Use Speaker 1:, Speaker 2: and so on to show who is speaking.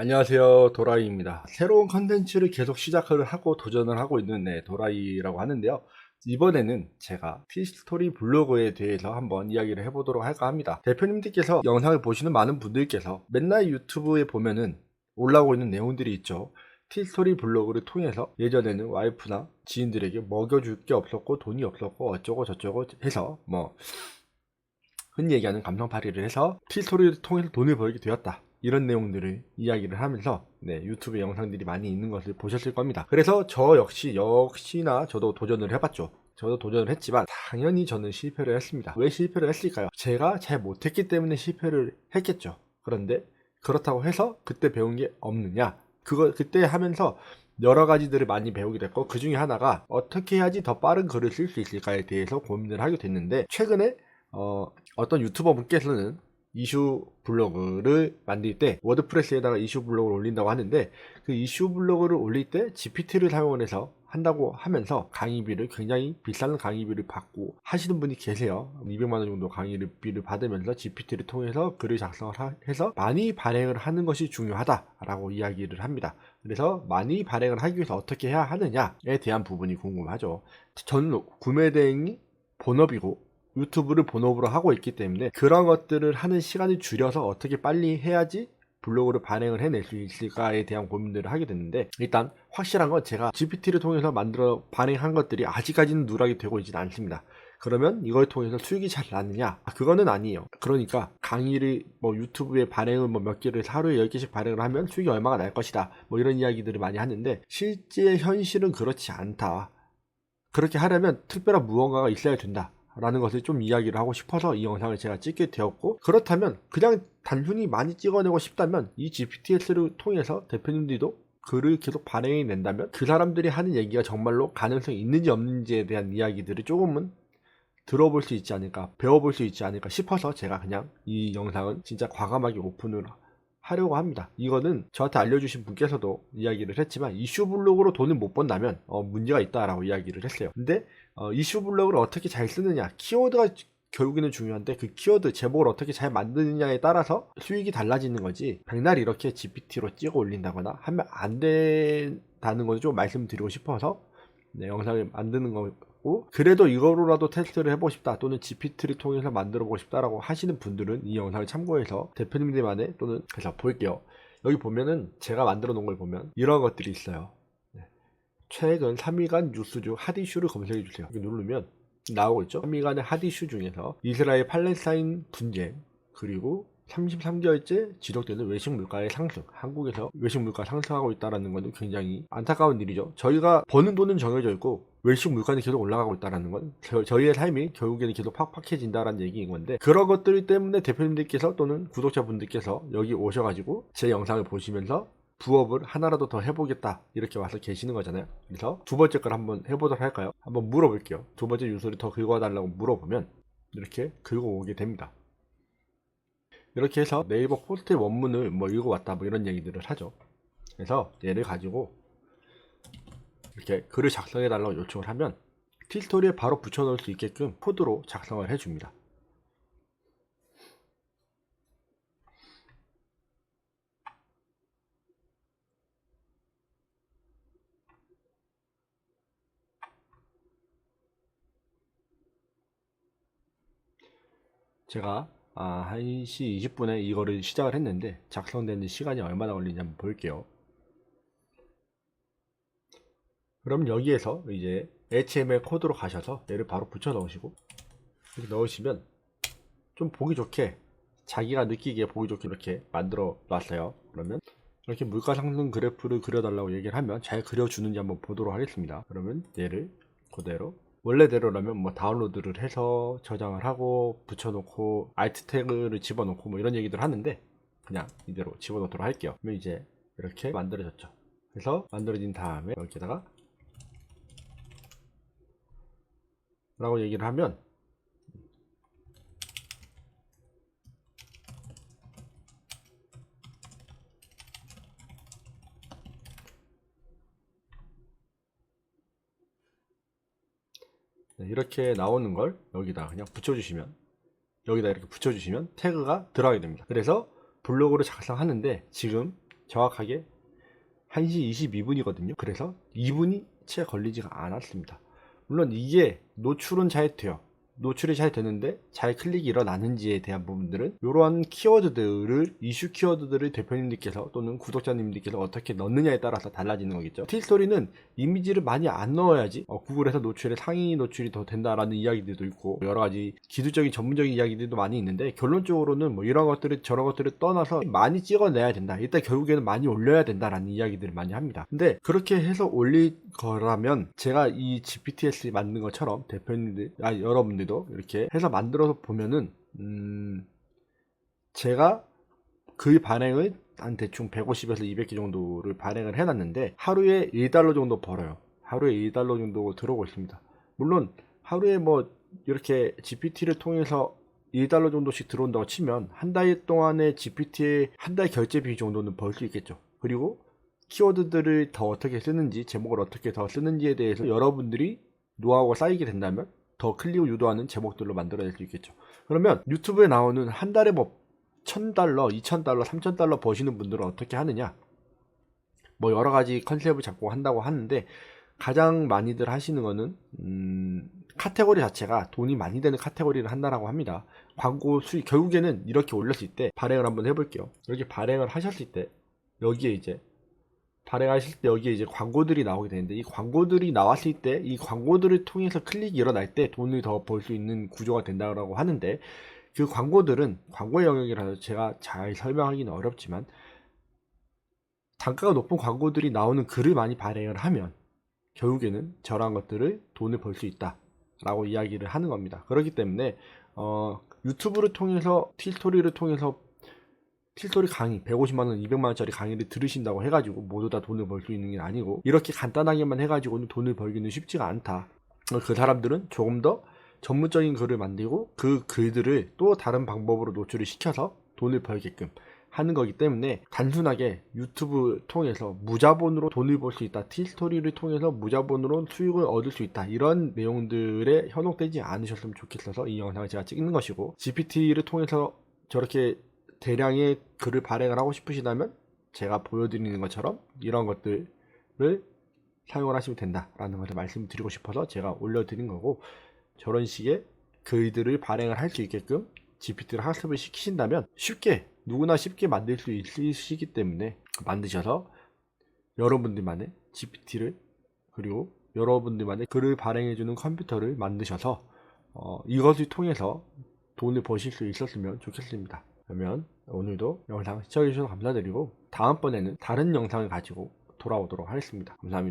Speaker 1: 안녕하세요, 도라이입니다. 새로운 컨텐츠를 계속 시작을 하고 도전을 하고 있는 도라이라고 하는데요. 이번에는 제가 티스토리 블로그에 대해서 한번 이야기를 해보도록 할까 합니다. 대표님들께서 영상을 보시는 많은 분들께서 맨날 유튜브에 보면은 올라오고 있는 내용들이 있죠. 티스토리 블로그를 통해서 예전에는 와이프나 지인들에게 먹여줄 게 없었고 돈이 없었고 어쩌고 저쩌고 해서 흔히 얘기하는 감성팔이를 해서 티스토리를 통해서 돈을 벌게 되었다, 이런 내용들을 이야기를 하면서 유튜브 영상들이 많이 있는 것을 보셨을 겁니다. 그래서 저 역시나 저도 도전을 해봤죠. 저도 도전을 했지만 당연히 저는 실패를 했습니다. 왜 실패를 했을까요? 제가 잘 못했기 때문에 실패를 했겠죠. 그런데 그렇다고 해서 그때 배운 게 없느냐? 그때 하면서 여러 가지들을 많이 배우게 됐고, 그 중에 하나가 어떻게 해야지 더 빠른 글을 쓸 수 있을까에 대해서 고민을 하게 됐는데, 최근에 어떤 유튜버 분께서는 이슈 블로그를 만들 때 워드프레스에다가 이슈 블로그를 올린다고 하는데, 그 이슈 블로그를 올릴 때 GPT를 사용해서 한다고 하면서 강의비를, 굉장히 비싼 강의비를 받고 하시는 분이 계세요. 200만원 정도 강의비를 받으면서 GPT를 통해서 글을 작성을 해서 많이 발행을 하는 것이 중요하다라고 이야기를 합니다. 그래서 많이 발행을 하기 위해서 어떻게 해야 하느냐에 대한 부분이 궁금하죠. 저는 구매 대행이 본업이고 유튜브를 본업으로 하고 있기 때문에 그런 것들을 하는 시간을 줄여서 어떻게 빨리 해야지 블로그를 발행을 해낼 수 있을까에 대한 고민들을 하게 됐는데, 일단 확실한 건 제가 GPT를 통해서 만들어 발행한 것들이 아직까지는 누락이 되고 있지는 않습니다. 그러면 이걸 통해서 수익이 잘 나느냐? 그거는 아니에요. 그러니까 강의를 유튜브에 발행을 몇 개를 하루에 10개씩 발행을 하면 수익이 얼마가 날 것이다, 이런 이야기들을 많이 하는데, 실제 현실은 그렇지 않다. 그렇게 하려면 특별한 무언가가 있어야 된다 라는 것을 좀 이야기를 하고 싶어서 이 영상을 제가 찍게 되었고, 그렇다면 그냥 단순히 많이 찍어내고 싶다면 이 GPTS를 통해서 대표님들도 글을 계속 발행해 낸다면 그 사람들이 하는 얘기가 정말로 가능성이 있는지 없는지에 대한 이야기들을 조금은 들어볼 수 있지 않을까, 배워볼 수 있지 않을까 싶어서 제가 그냥 이 영상은 진짜 과감하게 오픈을 하려고 합니다. 이거는 저한테 알려주신 분께서도 이야기를 했지만, 이슈 블로그로 돈을 못 번다면 문제가 있다라고 이야기를 했어요. 근데 이슈 블로그를 어떻게 잘 쓰느냐, 키워드가 결국에는 중요한데, 그 키워드 제목을 어떻게 잘 만드느냐에 따라서 수익이 달라지는 거지, 백날 이렇게 GPT로 찍어 올린다거나 하면 안 된다는 것을 좀 말씀드리고 싶어서 영상을 만드는 거고, 그래도 이거로라도 테스트를 해보고 싶다, 또는 GPT를 통해서 만들어 보고 싶다라고 하시는 분들은 이 영상을 참고해서 대표님들만의, 또는 그래서 볼게요. 여기 보면은 제가 만들어 놓은 걸 보면 이런 것들이 있어요. 최근 3일간 뉴스 중 핫이슈를 검색해 주세요. 이렇게 누르면 나오고 있죠. 3일간의 핫이슈 중에서 이스라엘 팔레스타인 분쟁, 그리고 33개월째 지속되는 외식 물가의 상승, 한국에서 외식 물가 상승하고 있다는 것은 굉장히 안타까운 일이죠. 저희가 버는 돈은 정해져 있고 외식 물가는 계속 올라가고 있다는 건 저희의 삶이 결국에는 계속 팍팍해진다는 얘기인 건데, 그런 것들 때문에 대표님들께서 또는 구독자분들께서 여기 오셔가지고 제 영상을 보시면서 부업을 하나라도 더 해보겠다 이렇게 와서 계시는 거잖아요. 그래서 두 번째 걸 한번 해보도록 할까요? 한번 물어볼게요. 두 번째 뉴스를 더 긁어달라고 물어보면 이렇게 긁어오게 됩니다. 이렇게 해서 네이버 포스트의 원문을 읽어왔다 이런 얘기들을 하죠. 그래서 얘를 가지고 이렇게 글을 작성해 달라고 요청을 하면 티스토리에 바로 붙여 넣을 수 있게끔 코드로 작성을 해줍니다. 제가 1시 20분에 이거를 시작을 했는데 작성되는 시간이 얼마나 걸리는지 한번 볼게요. 그럼 여기에서 이제 HTML 코드로 가셔서 얘를 바로 붙여 넣으시고, 이렇게 넣으시면 좀 보기 좋게, 자기가 느끼기에 보기 좋게 이렇게 만들어 놨어요. 그러면 이렇게 물가 상승 그래프를 그려달라고 얘기를 하면 잘 그려주는지 한번 보도록 하겠습니다. 그러면 얘를 그대로 원래대로라면 다운로드를 해서 저장을 하고 붙여놓고 알트 태그를 집어넣고 이런 얘기들 하는데, 그냥 이대로 집어넣도록 할게요. 그러면 이제 이렇게 만들어졌죠. 그래서 만들어진 다음에 여기다가 라고 얘기를 하면 이렇게 나오는 걸 여기다 그냥 붙여주시면, 여기다 이렇게 붙여주시면 태그가 들어가게 됩니다. 그래서 블로그를 작성하는데 지금 정확하게 1시 22분이거든요. 그래서 2분이 채 걸리지가 않았습니다. 물론 이게 노출은 잘 돼요. 노출이 잘 되는데 잘 클릭이 일어나는지에 대한 부분들은 이러한 키워드들을, 이슈 키워드들을 대표님들께서 또는 구독자님들께서 어떻게 넣느냐에 따라서 달라지는 거겠죠. 티스토리는 이미지를 많이 안 넣어야지 구글에서 노출의 상위 노출이 더 된다라는 이야기들도 있고, 여러 가지 기술적인 전문적인 이야기들도 많이 있는데, 결론적으로는 뭐 이런 것들을 저런 것들을 떠나서 많이 찍어내야 된다, 일단 결국에는 많이 올려야 된다라는 이야기들을 많이 합니다. 근데 그렇게 해서 올릴 거라면 제가 이 GPTs 만든 것처럼 대표님들, 여러분들도 이렇게 해서 만들어서 보면은 제가 그 발행을 한 대충 150에서 200개 정도를 발행을 해놨는데 하루에 $1 정도 벌어요. 하루에 $1 정도 들어오고 있습니다. 물론 하루에 뭐 이렇게 GPT를 통해서 $1 정도씩 들어온다고 치면 한 달 동안의 GPT의 한 달 결제비 정도는 벌 수 있겠죠. 그리고 키워드들을 더 어떻게 쓰는지, 제목을 어떻게 더 쓰는지에 대해서 여러분들이 노하우가 쌓이게 된다면 더 클릭을 유도하는 제목들로 만들어낼 수 있겠죠. 그러면 유튜브에 나오는 한 달에 뭐 $1,000, $2,000, $3,000 버시는 분들은 어떻게 하느냐? 뭐 여러 가지 컨셉을 잡고 한다고 하는데, 가장 많이들 하시는 거는 카테고리 자체가 돈이 많이 되는 카테고리를 한다라고 합니다. 광고 수익, 결국에는 이렇게 올렸을 때 발행을 한번 해볼게요. 이렇게 발행을 하셨을 때 여기에 이제 발행하실 때 여기에 이제 광고들이 나오게 되는데, 이 광고들이 나왔을 때 이 광고들을 통해서 클릭이 일어날 때 돈을 더 벌 수 있는 구조가 된다고 하는데, 그 광고들은 광고의 영역이라서 제가 잘 설명하기는 어렵지만, 단가가 높은 광고들이 나오는 글을 많이 발행을 하면 결국에는 저런 것들을 돈을 벌 수 있다 라고 이야기를 하는 겁니다. 그렇기 때문에 유튜브를 통해서 티스토리를 통해서 티스토리 강의 150만원 200만원짜리 강의를 들으신다고 해가지고 모두 다 돈을 벌 수 있는 게 아니고, 이렇게 간단하게만 해가지고는 돈을 벌기는 쉽지가 않다. 그 사람들은 조금 더 전문적인 글을 만들고 그 글들을 또 다른 방법으로 노출을 시켜서 돈을 벌게끔 하는 거기 때문에, 단순하게 유튜브 통해서 무자본으로 돈을 벌 수 있다, 티스토리를 통해서 무자본으로 수익을 얻을 수 있다, 이런 내용들에 현혹되지 않으셨으면 좋겠어서 이 영상을 제가 찍는 것이고, GPT를 통해서 저렇게 대량의 글을 발행을 하고 싶으시다면 제가 보여드리는 것처럼 이런 것들을 사용을 하시면 된다라는 것을 말씀드리고 싶어서 제가 올려드린 거고, 저런 식의 글들을 발행을 할 수 있게끔 GPT를 학습을 시키신다면 쉽게, 누구나 쉽게 만들 수 있으시기 때문에 만드셔서 여러분들만의 GPT를, 그리고 여러분들만의 글을 발행해주는 컴퓨터를 만드셔서 이것을 통해서 돈을 버실 수 있었으면 좋겠습니다. 그러면 오늘도 영상 시청해주셔서 감사드리고, 다음번에는 다른 영상을 가지고 돌아오도록 하겠습니다. 감사합니다.